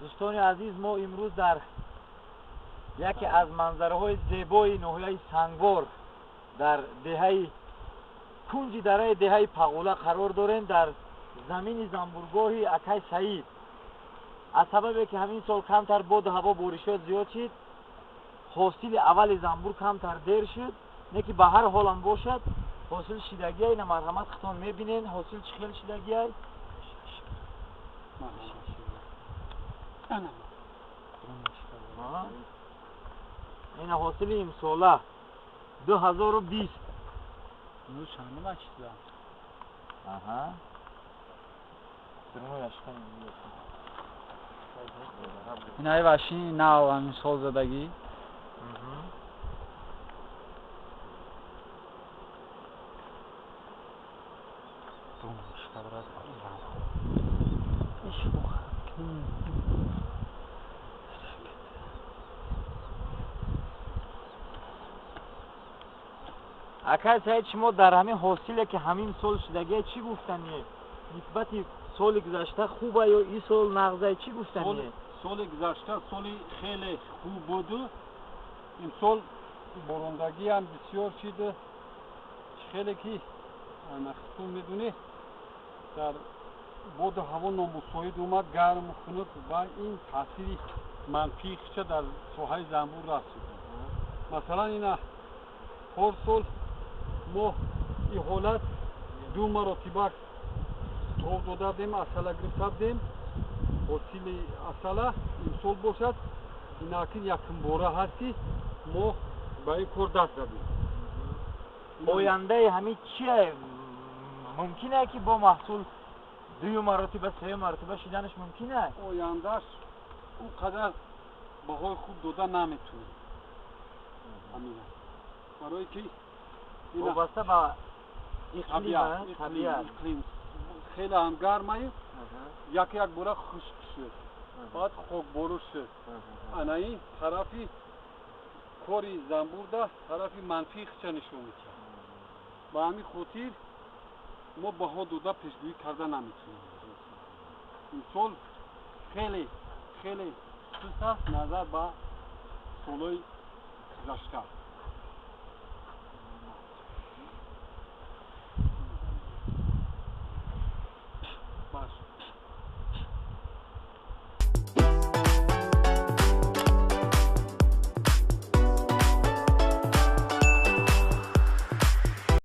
دوستان عزیز، ما امروز در یکی از منظره‌های زیبای ناحیه سنگوار در دهه کنج دره دهه پغوله قرار داریم، در زمین زنبورگاهی اکای سعید. از سببی که همین سال کمتر باد و هوا بارشات زیاد شد، حاصل اول زنبور کمتر دیر شد. نه که به هر حال هم باشد حاصل شدگی های مرحمت خطان میبینین. حاصل چه خیلی شدگی های؟ این حاصل امساله 2020. نوش همه نشد. آها. درنو یاشکن. این های واشی ناو همین سال زدگی. اکای سعید، شما در همین حاصلی که همین سال شدگی چی گفتنیه؟ نسبت سال گذشته خوبه یا این سال نغزه چی گفتنیه؟ سال گذشته سالی خیلی خوب بود. این سال باروندگی هم بسیار شده. خیلی که نخستون میدونی در باد هوا نامساعد اومد، گرم و خنک و این تاثیر منفی خیشه در ساحه زنبور رسید. مثلا این هر سال ما این حالت دو مرتبه تاب داده دیم، اصلا گرفته دیم. حاصل اصلا این سال باشد اینا که یکم باره هستی ما به این کار دست زدیم. آینده همین چیه؟ ممکنه که با محصول 2 مرتبه 3 مرتبه شدنش ممکنه؟ آیندهش اونقدر بهای خوب داده نمیتونه. همینه برای که وابسته به طبیعت خیلی هم گرمه، یک باره خشک شد، بعد خاکبارو شد. این طرفی کاری زنبور ده طرفی منفی خیشه نشون میده. با همین خاطر ما بها داده پیشگویی کرده نمیتونیم. این سال خیلی خیلی سست نظر به سالهای گذشته.